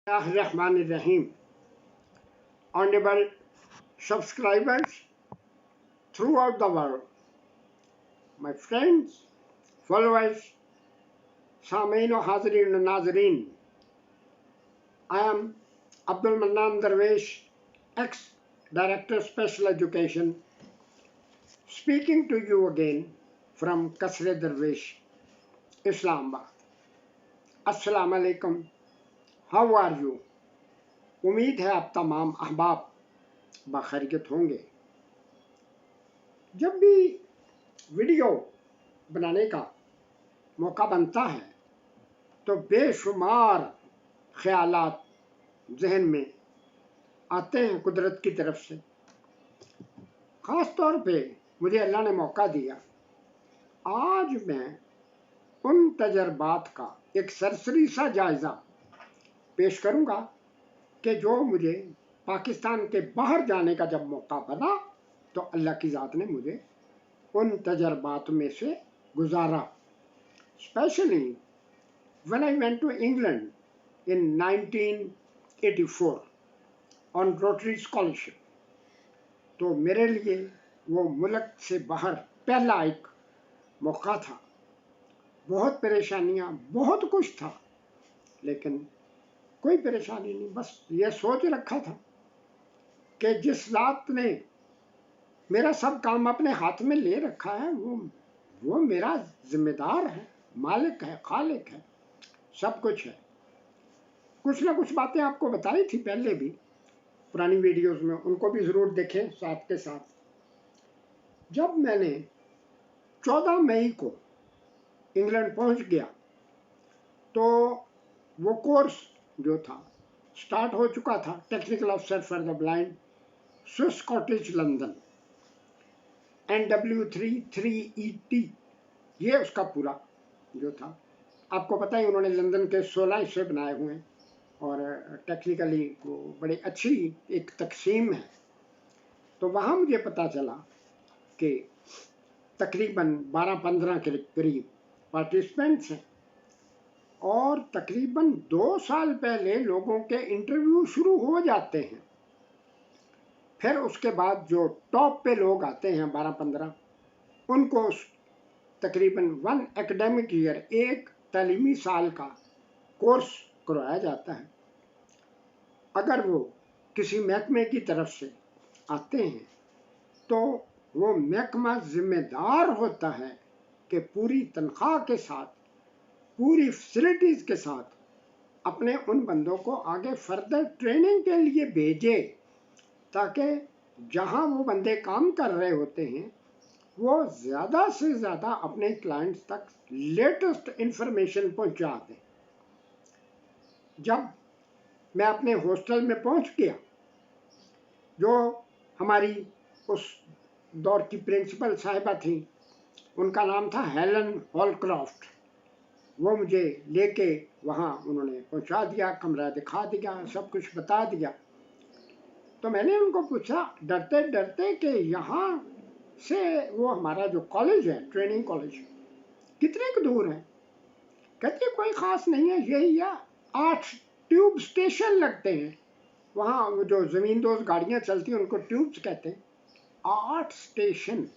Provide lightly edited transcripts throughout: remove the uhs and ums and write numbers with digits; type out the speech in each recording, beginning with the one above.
Rahim. Honorable subscribers throughout the world, my friends, followers, Samein o Hazirin o Nazareen, I am Abdul Mannan Darwish, ex-Director Special Education, speaking to you again from Kasre Darwish, Islamabad. Assalamu alaikum. How are you? उम्मीद है आप तमाम अहबाब बखैरियत होंगे। जब भी video बनाने का मौका बनता है तो बेशुमार ख्यालात जहन में आते हैं कुदरत की तरफ से। ख़ास तौर पे मुझे अल्लाह ने मौका दिया, आज मैं उन तजर्बात का एक सरसरी सा जायज़ा पेश करूँगा कि जो मुझे पाकिस्तान के बाहर जाने का जब मौका बना तो अल्लाह की ज़ात ने मुझे उन तजर्बात में से गुजारा। Specially when I went to England in 1984 on Rotary Scholarship, तो मेरे लिए वो मुल्क से बाहर पहला एक मौका था। बहुत परेशानियाँ, बहुत कुछ था, लेकिन कोई परेशानी नहीं। बस ये सोच रखा था कि जिस ज़ात ने मेरा सब काम अपने हाथ में ले रखा है वो मेरा जिम्मेदार है, मालिक है, खालिक है, सब कुछ है। कुछ ना कुछ बातें आपको बताई थी पहले भी पुरानी वीडियोस में, उनको भी ज़रूर देखें साथ के साथ। जब मैंने 14 मई को इंग्लैंड पहुंच गया तो वो कोर्स जो था स्टार्ट हो चुका था, technical officer for the blind, Swiss cottage London, NW3 3ET, ये उसका पूरा जो था। आपको पता ही उन्होंने लंदन के 16 हिस्से बनाए हुए हैं और टेक्निकली वो बड़ी अच्छी एक तकसीम है। तो वहाँ मुझे पता चला कि तकरीबन 12-15 के करीब पार्टिसिपेंट्स हैं और तकरीबन 2 साल पहले लोगों के इंटरव्यू शुरू हो जाते हैं। फिर उसके बाद जो टॉप पे लोग आते हैं 12-15, उनको तकरीबन 1 एकेडमिक ईयर, एक तालीमी साल का कोर्स करवाया जाता है। अगर वो किसी महकमे की तरफ से आते हैं तो वो महकमा जिम्मेदार होता है कि पूरी तनख्वाह के साथ, पूरी फैसिलिटीज़ के साथ अपने उन बंदों को आगे फर्दर ट्रेनिंग के लिए भेजे, ताकि जहां वो बंदे काम कर रहे होते हैं वो ज़्यादा से ज़्यादा अपने क्लाइंट्स तक लेटेस्ट इंफॉर्मेशन पहुंचा दें। जब मैं अपने हॉस्टल में पहुंच गया, जो हमारी उस दौर की प्रिंसिपल साहिबा थी, उनका नाम था हेलन हॉलक्रॉफ्ट, वो मुझे लेके वहाँ उन्होंने पहुँचा दिया, कमरा दिखा दिया, सब कुछ बता दिया। तो मैंने उनको पूछा डरते डरते कि यहाँ से वो हमारा जो कॉलेज है, ट्रेनिंग कॉलेज, कितने को दूर है? कहती कोई ख़ास नहीं है, यही है 8 ट्यूब स्टेशन लगते हैं वहाँ, वो जो ज़मींदोज़ गाड़ियाँ चलती हैं उनको ट्यूब्स कहते हैं, 8 स्टेशन।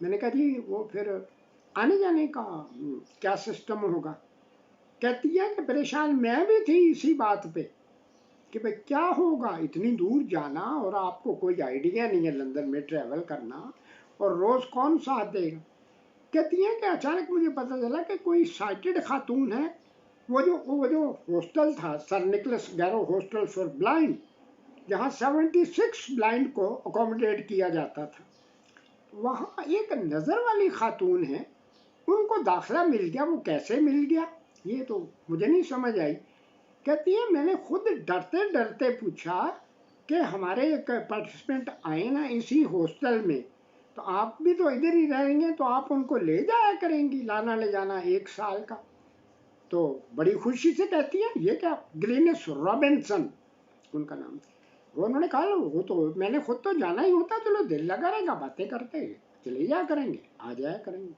मैंने कहा जी वो फिर आने जाने का क्या सिस्टम होगा? कहती है कि परेशान मैं भी थी इसी बात पे कि भाई क्या होगा, इतनी दूर जाना और आपको कोई आइडिया नहीं है लंदन में ट्रैवल करना, और रोज़ कौन साथ देगा? कहती है कि अचानक मुझे पता चला कि कोई साइटेड खातून है, वो जो हॉस्टल था sir Nicholas Garrow hostel for blind, जहाँ 76 ब्लाइंड को अकोमोडेट किया जाता था, वहाँ एक नज़र वाली खातून है, उनको दाखिला मिल गया। वो कैसे मिल गया ये तो मुझे नहीं समझ आई। कहती है मैंने खुद डरते डरते पूछा कि हमारे एक पार्टिसिपेंट आए ना इसी हॉस्टल में, तो आप भी तो इधर ही रहेंगे तो आप उनको ले जाया करेंगी, लाना ले जाना 1 साल का। तो बड़ी खुशी से कहती है ये क्या, ग्लेनिस रॉबिन्सन उनका नाम था। वो उन्होंने कहा वो तो मैंने खुद तो जाना ही होता, चलो दिल लगा रहेगा, बातें करते चले जाया करेंगे, आ जाया करेंगे।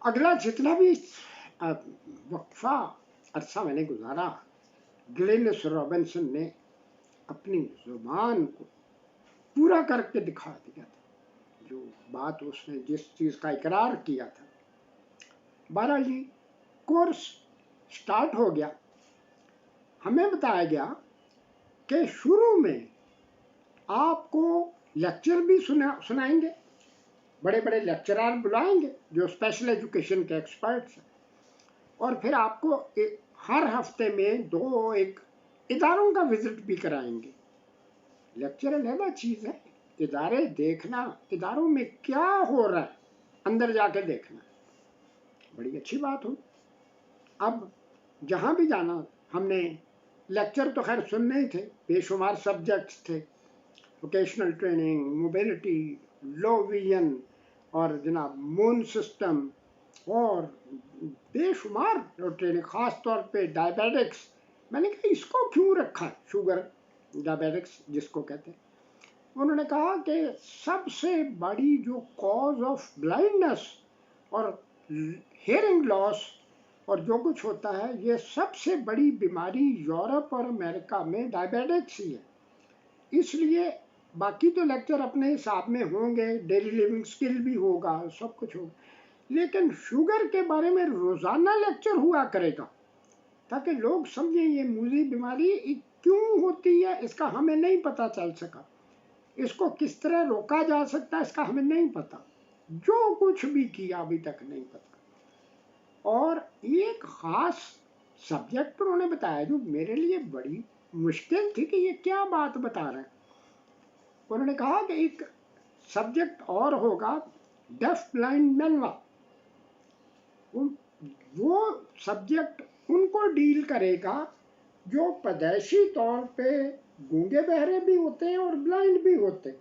अगला जितना भी वक्फा अरसा मैंने गुजारा, ग्लेनिस रॉबिन्सन ने अपनी जुबान को पूरा करके दिखा दिया था, जो बात उसने जिस चीज़ का इकरार किया था। बहरहाल जी कोर्स स्टार्ट हो गया। हमें बताया गया कि शुरू में आपको लेक्चर भी सुनाएंगे, बड़े बड़े लेक्चरर बुलाएंगे जो स्पेशल एजुकेशन के एक्सपर्ट्स हैं, और फिर आपको हर हफ्ते में 2-1 इदारों का विजिट भी कराएंगे। लेक्चर अलग चीज़ है, इदारे देखना, इदारों में क्या हो रहा है अंदर जाके देखना, बड़ी अच्छी बात हुई। अब जहाँ भी जाना, हमने लेक्चर तो खैर सुनने ही थे, बेशुमार सब्जेक्ट्स थे, vocational training, mobility, low vision, और जनाब मून सिस्टम, और बेशुमार ट्रेनिंग, ख़ास तौर पे डायबिटिक्स। मैंने कहा इसको क्यों रखा, शुगर डायबिटिक्स जिसको कहते हैं। उन्होंने कहा कि सबसे बड़ी जो कॉज ऑफ ब्लाइंडनेस और हियरिंग लॉस और जो कुछ होता है, ये सबसे बड़ी बीमारी यूरोप और अमेरिका में डायबिटिक्स ही है। इसलिए बाकी तो लेक्चर अपने हिसाब में होंगे, डेली लिविंग स्किल भी होगा, सब कुछ होगा, लेकिन शुगर के बारे में रोज़ाना लेक्चर हुआ करेगा, ताकि लोग समझें ये मूली बीमारी क्यों होती है, इसका हमें नहीं पता चल सका, इसको किस तरह रोका जा सकता है इसका हमें नहीं पता, जो कुछ भी किया अभी तक नहीं पता। और एक ख़ास सब्जेक्ट उन्होंने बताया जो मेरे लिए बड़ी मुश्किल थी कि ये क्या बात बता रहे हैं। उन्होंने कहा कि एक सब्जेक्ट और होगा डेफ ब्लाइंड मैनुअल, वो सब्जेक्ट उनको डील करेगा जो पैदाइशी तौर पे गूंगे बहरे भी होते हैं और ब्लाइंड भी होते हैं।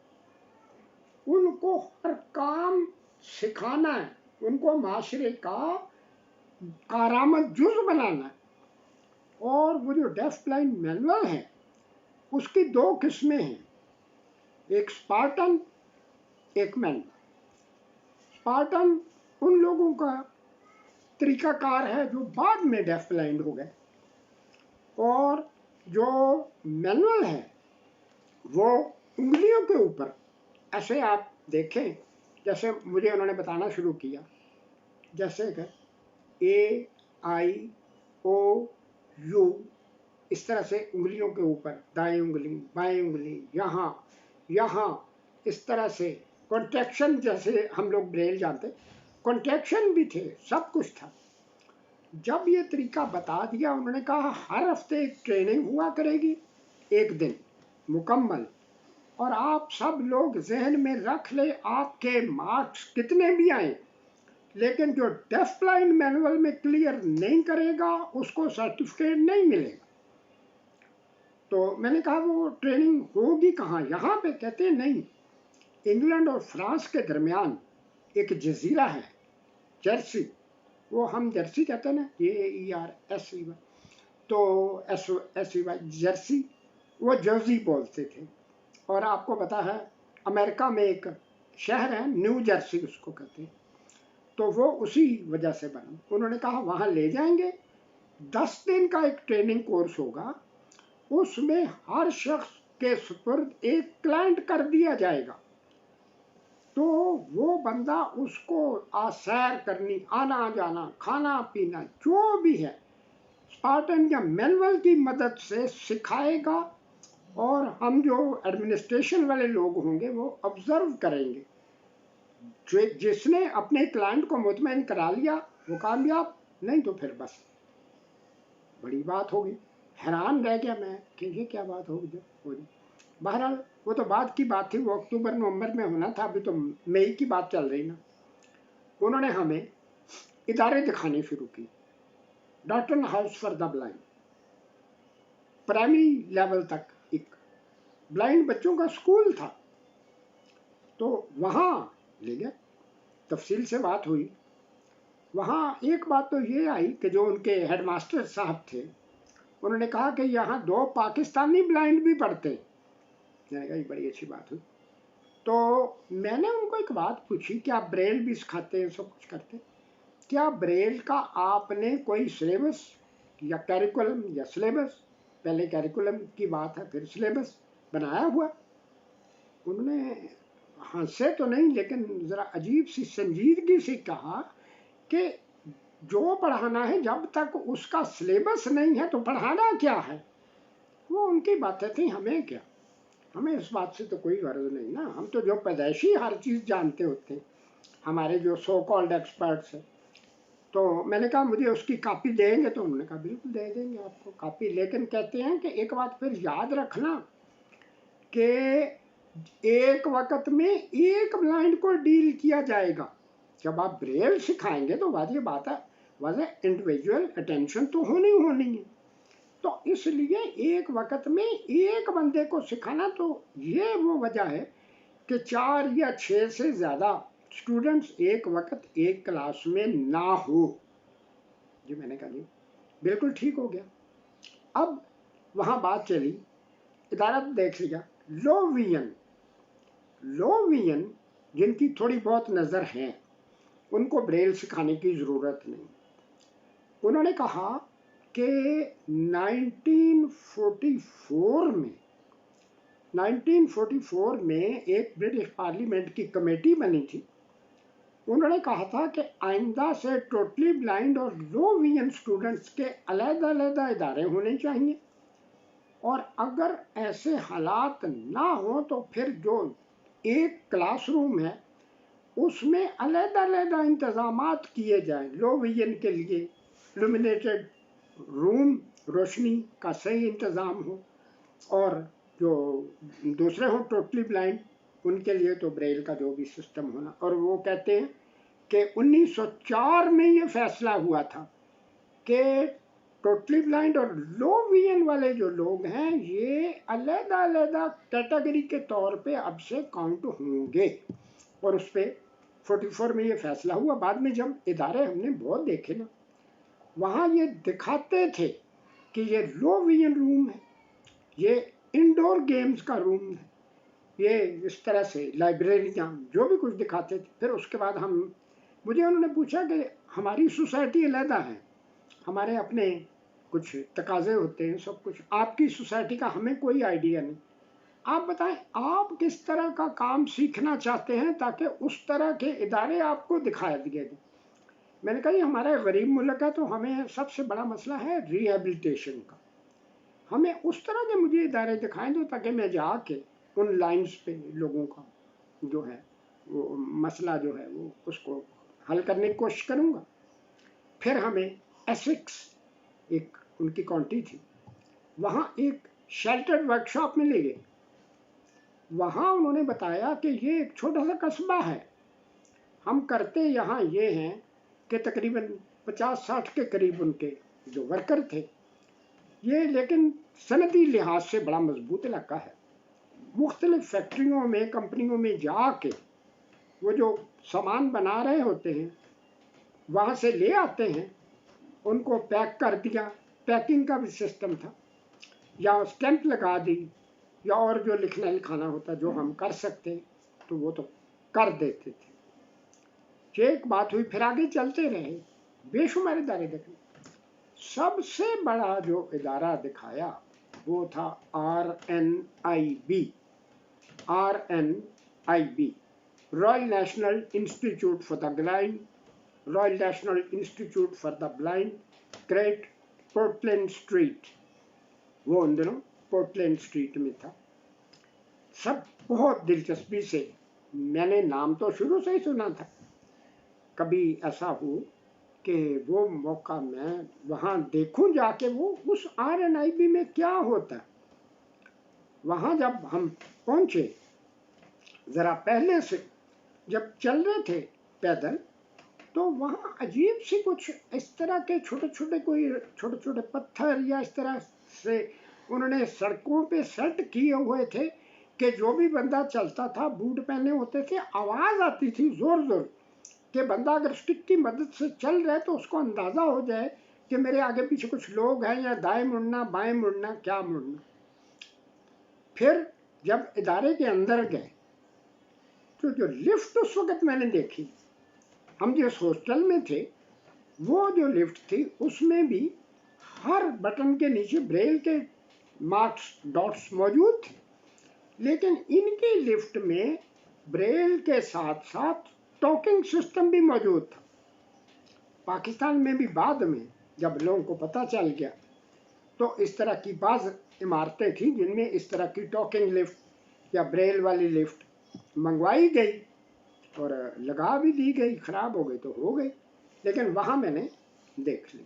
उनको हर काम सिखाना है, उनको माशरे का कारामद जुज़ बनाना है। और वो जो डेफ ब्लाइंड मैनुअल है उसकी 2 किस्में हैं, एक स्पार्टन, एक मैनुअल। स्पार्टन उन लोगों का तरीकाकार है जो बाद में डेफ ब्लाइंड हो गए, और जो मैनुअल है वो उंगलियों के ऊपर ऐसे आप देखें, जैसे मुझे उन्होंने बताना शुरू किया, जैसे कि AIOU, इस तरह से उंगलियों के ऊपर दाएं उंगली बाएं उंगली, यहाँ यहाँ, इस तरह से कॉन्ट्रैक्शन, जैसे हम लोग ब्रेल जानते, कॉन्ट्रैक्शन भी थे, सब कुछ था। जब ये तरीका बता दिया, उन्होंने कहा हर हफ्ते एक ट्रेनिंग हुआ करेगी, 1 दिन मुकम्मल, और आप सब लोग जहन में रख ले, आपके मार्क्स कितने भी आए, लेकिन जो डेफ ब्लाइंड मैनुअल में क्लियर नहीं करेगा उसको सर्टिफिकेट नहीं मिलेगा। तो मैंने कहा वो ट्रेनिंग होगी कहाँ, यहाँ पे? कहते नहीं, इंग्लैंड और फ्रांस के दरमियान एक जजीरा है जर्सी, वो हम जर्सी कहते हैं ना, JERSY, तो SY जर्सी, वो जर्सी बोलते थे। और आपको पता है अमेरिका में एक शहर है न्यू जर्सी उसको कहते हैं, तो वो उसी वजह से बना। उन्होंने कहा वहाँ ले जाएंगे, 10 दिन का एक ट्रेनिंग कोर्स होगा, उसमें हर शख्स के सुपुर्द एक क्लाइंट कर दिया जाएगा, तो वो बंदा उसको सैर करनी, आना जाना, खाना पीना जो भी है स्पार्टन या मैनुअल की मदद से सिखाएगा, और हम जो एडमिनिस्ट्रेशन वाले लोग होंगे वो ऑब्जर्व करेंगे। जिसने अपने क्लाइंट को मुतमईन करा लिया वो कामयाब, नहीं तो फिर बस बड़ी बात होगी। हैरान रह गया मैं कि ये क्या बात होगी। बहरहाल वो तो बाद की बात थी, वो अक्टूबर नवंबर में होना था, अभी तो मई की बात चल रही ना। उन्होंने हमें इदारे दिखाने शुरू की, Dottin house for the blind, primary level तक एक ब्लाइंड बच्चों का स्कूल था, तो वहाँ ले गए, तफसील से बात हुई। वहाँ एक बात तो ये आई कि जो उनके हेडमास्टर साहब थे उन्होंने कहा कि यहाँ 2 पाकिस्तानी ब्लाइंड भी पढ़ते हैं। मैंने कहा ये बड़ी अच्छी बात हुई। तो मैंने उनको एक बात पूछी कि आप ब्रेल भी सिखाते हैं, सब कुछ करते हैं, क्या ब्रेल का आपने कोई सिलेबस या कैरिकुलम या सिलेबस? पहले कैरिकुलम की बात है, फिर सिलेबस बनाया हुआ। उन्होंने हंसे तो नहीं, लेकिन ज़रा अजीब सी संजीदगी से कहा कि जो पढ़ाना है, जब तक उसका सिलेबस नहीं है तो पढ़ाना क्या है। वो उनकी बातें थी, हमें क्या, हमें इस बात से तो कोई गर्ज नहीं ना। हम तो जो पैदाइशी हर चीज़ जानते होते हैं, हमारे जो सो कॉल्ड एक्सपर्ट्स हैं। तो मैंने कहा मुझे उसकी कॉपी देंगे, तो उन्होंने कहा बिल्कुल दे देंगे आपको कॉपी, लेकिन कहते हैं कि एक बात फिर याद रखना कि एक वक्त में एक ब्लाइंड को डील किया जाएगा। जब आप ब्रेल सिखाएंगे तो वाजिब बात है, वजह इंडिविजुअल अटेंशन तो होनी है। तो इसलिए एक वक्त में एक बंदे को सिखाना, तो ये वो वजह है कि 4 या 6 से ज़्यादा स्टूडेंट्स एक वक्त एक क्लास में ना हो। जी मैंने कहा जी बिल्कुल ठीक हो गया। अब वहाँ बात चली, इदारा तो देख लिया। लोवियन जिनकी थोड़ी बहुत नज़र है, उनको ब्रेल सिखाने की ज़रूरत नहीं। उन्होंने कहा कि 1944 में एक ब्रिटिश पार्लियामेंट की कमेटी बनी थी। उन्होंने कहा था कि आइंदा से टोटली ब्लाइंड और लो विजन स्टूडेंट्स के अलग-अलग इदारे होने चाहिए, और अगर ऐसे हालात ना हो तो फिर जो एक क्लासरूम है उसमें अलग-अलग इंतज़ामात किए जाएं। लो विजन के लिए इल्यूमिनेटेड रूम, रोशनी का सही इंतज़ाम हो, और जो दूसरे हो टोटली ब्लाइंड, उनके लिए तो ब्रेल का जो भी सिस्टम होना। और वो कहते हैं कि 1904 में ये फैसला हुआ था कि टोटली ब्लाइंड और लो विजन वाले जो लोग हैं ये अलग-अलग कैटेगरी के तौर पे अब से काउंट होंगे, और उस पर 44 में ये फैसला हुआ। बाद में जब इदारे हमने बहुत देखे ना, वहाँ ये दिखाते थे कि ये लो विजन रूम है, ये इंडोर गेम्स का रूम है, ये इस तरह से लाइब्रेरियाँ, जो भी कुछ दिखाते थे। फिर उसके बाद मुझे उन्होंने पूछा कि हमारी सोसाइटी अलहदा है, हमारे अपने कुछ तकाजे होते हैं, सब कुछ। आपकी सोसाइटी का हमें कोई आइडिया नहीं, आप बताएं आप किस तरह का काम सीखना चाहते हैं ताकि उस तरह के इदारे आपको दिखाया दिए जाए। मैंने कहा हमारा गरीब मुल्क है, तो हमें सबसे बड़ा मसला है रिहेबिलिटेशन का। हमें उस तरह के मुझे इदारे दिखाएं दो ताकि मैं जाके उन लाइन्स पे लोगों का जो है वो मसला जो है वो उसको हल करने की कोशिश करूँगा। फिर हमें एसिक्स एक उनकी काउंटी थी, वहाँ एक शेल्टर्ड वर्कशॉप में ले गए। वहाँ उन्होंने बताया कि ये एक छोटा सा कस्बा है, हम करते यहाँ ये हैं कि तकरीबन 50-60 के करीब उनके जो वर्कर थे ये, लेकिन सनदी लिहाज से बड़ा मजबूत इलाका है। मुख्तलिफ फैक्ट्रियों में, कंपनियों में जाके वो जो सामान बना रहे होते हैं वहाँ से ले आते हैं, उनको पैक कर दिया, पैकिंग का भी सिस्टम था, या स्टैंप लगा दी, या और जो लिखना लिखाना होता जो हम कर सकते तो वो तो कर देते थे। ये एक बात हुई, फिर आगे चलते रहे, बेशुमार इदारे देखे। सबसे बड़ा जो इदारा दिखाया वो था RNIB, royal national institute for the blind, royal national institute for the blind, great Portland street. वो उन दिनों पोर्टलैंड स्ट्रीट में था। सब बहुत दिलचस्पी से, मैंने नाम तो शुरू से ही सुना था, कभी ऐसा हो कि वो मौका मैं वहाँ देखूं जाके वो उस RNIB में क्या होता है। वहाँ जब हम पहुँचे, ज़रा पहले से जब चल रहे थे पैदल, तो वहाँ अजीब सी कुछ इस तरह के छोटे छोटे पत्थर या इस तरह से उन्होंने सड़कों पे सेट किए हुए थे कि जो भी बंदा चलता था, बूट पहने होते थे, आवाज़ आती थी जोर कि बंदा अगर स्टिक की मदद से चल रहा है तो उसको अंदाज़ा हो जाए कि मेरे आगे पीछे कुछ लोग हैं, या दाएं मुड़ना बाएं मुड़ना क्या मुड़ना। फिर जब इदारे के अंदर गए तो जो लिफ्ट उस वक्त मैंने देखी, हम जिस हॉस्टल में थे वो जो लिफ्ट थी उसमें भी हर बटन के नीचे ब्रेल के मार्क्स डॉट्स मौजूद थे, लेकिन इनकी लिफ्ट में ब्रेल के साथ साथ टॉकिंग सिस्टम भी मौजूद था। पाकिस्तान में भी बाद में जब लोगों को पता चल गया तो इस तरह की बाज़ इमारतें थी जिनमें इस तरह की टॉकिंग लिफ्ट या ब्रेल वाली लिफ्ट मंगवाई गई और लगा भी दी गई। ख़राब हो गई तो हो गई, लेकिन वहाँ मैंने देख ली।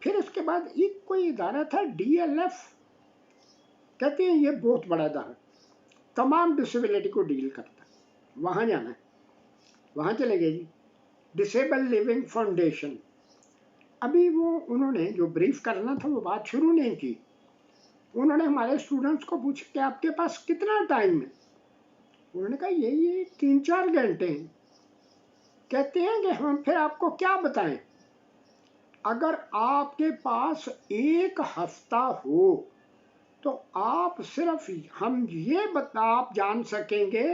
फिर उसके बाद एक कोई इदारा था DLF, कहते हैं ये बहुत बड़ा इदारा, तमाम डिसेबिलिटी को डील करता है, वहाँ जाना है, वहाँ चले गए जी। डिसेबल लिविंग फाउंडेशन, अभी वो उन्होंने जो ब्रीफ करना था वो बात शुरू नहीं की। उन्होंने हमारे स्टूडेंट्स को पूछा कि आपके पास कितना टाइम है। उन्होंने कहा ये 3-4 घंटे हैं। कहते हैं कि हम फिर आपको क्या बताएं, अगर आपके पास 1 हफ्ता हो तो आप सिर्फ हम ये आप जान सकेंगे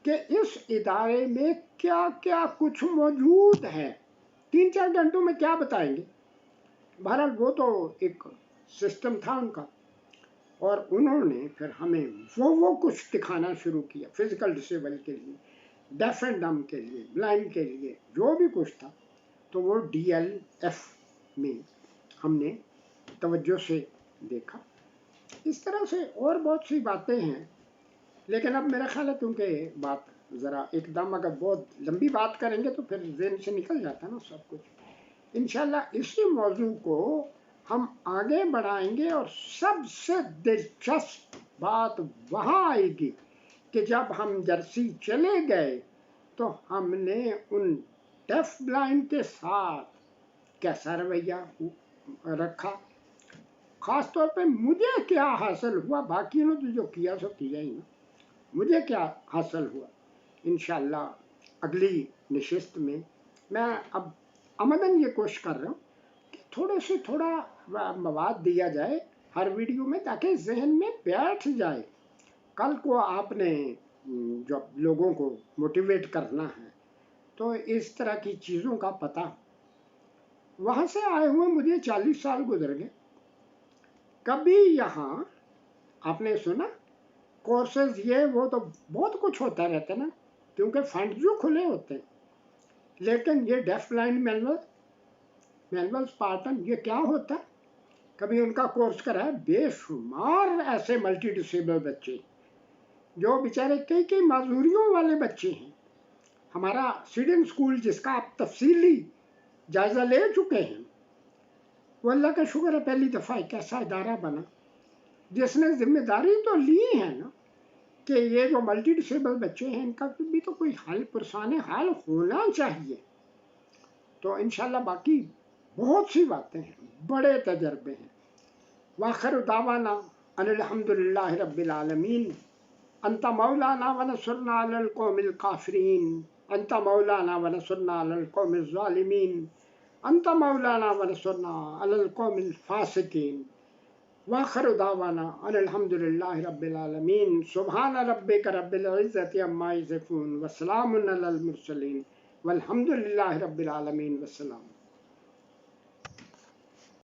कि इस इदारे में क्या क्या कुछ मौजूद है। 3-4 घंटों में क्या बताएंगे। बहरहाल वो तो एक सिस्टम था उनका, और उन्होंने फिर हमें वो कुछ दिखाना शुरू किया फिजिकल डिसेबल के लिए, डेफ एंड डम के लिए, ब्लाइंड के लिए, जो भी कुछ था। तो वो DLF में हमने तवज्जो से देखा। इस तरह से और बहुत सी बातें हैं, लेकिन अब मेरा ख्याल है क्योंकि बात ज़रा एकदम अगर बहुत लंबी बात करेंगे तो फिर ज़हन से निकल जाता है ना सब कुछ। इंशाल्लाह इसी मौजू को हम आगे बढ़ाएंगे, और सबसे दिलचस्प बात वहाँ आएगी कि जब हम जर्सी चले गए तो हमने उन डेफ ब्लाइंड के साथ कैसा रवैया रखा। ख़ास तौर पे मुझे क्या हासिल हुआ, बाकी ने तो जो किया सो किया ही ना, मुझे क्या हासिल हुआ। इंशाल्लाह अगली नशिस्त में मैं अब अमदन ये कोशिश कर रहा हूँ कि थोड़े से थोड़ा मवाद दिया जाए हर वीडियो में, ताकि जहन में बैठ जाए। कल को आपने जब लोगों को मोटिवेट करना है तो इस तरह की चीज़ों का पता। वहाँ से आए हुए मुझे 40 साल गुजर गए, कभी यहाँ आपने सुना कोर्सेज ये वो तो बहुत कुछ होता रहता है ना, क्योंकि फंड जो खुले होते हैं। लेकिन ये डेफ ब्लाइंड मैनुअल स्पार्टन ये क्या होता है, कभी उनका कोर्स करा है। बेशुमार ऐसे मल्टी डिसेबल बच्चे जो बेचारे कई मजदूरियों वाले बच्चे हैं। हमारा सीडन स्कूल जिसका आप तफसीली जायज़ा ले चुके हैं, वो अल्लाह का शुक्र है पहली दफ़ा एक ऐसा इदारा बना जिसने जिम्मेदारी तो ली है ना कि ये जो मल्टी डिसेबल बच्चे हैं इनका भी तो कोई हाल पुरसान हाल होना चाहिए। तो इंशाल्लाह बाकी बहुत सी बातें हैं, बड़े तजर्बे हैं। वाखिर दावाना अल्हम्दुलिल्लाहि रब्बिल आलमीन, अंता मौलाना व नसरना अलल कौमिल काफिरीन, अंता मौलाना व नसरना अलल कौमिल ज़ालिमीन, अंता मौलाना व नसरना अलल कौमिल फासिकीन। वाखिर दावाना अल्हम्दुलिल्लाहि रब्बिल आलमीन, सुब्हान रब्बिका रब्बिल इज़्ज़ति अम्मा यसिफून, व सलामुन अलल मुरसलीन, वल्हम्दुलिल्लाहि रब्बिल आलमीन, वस्सलाम।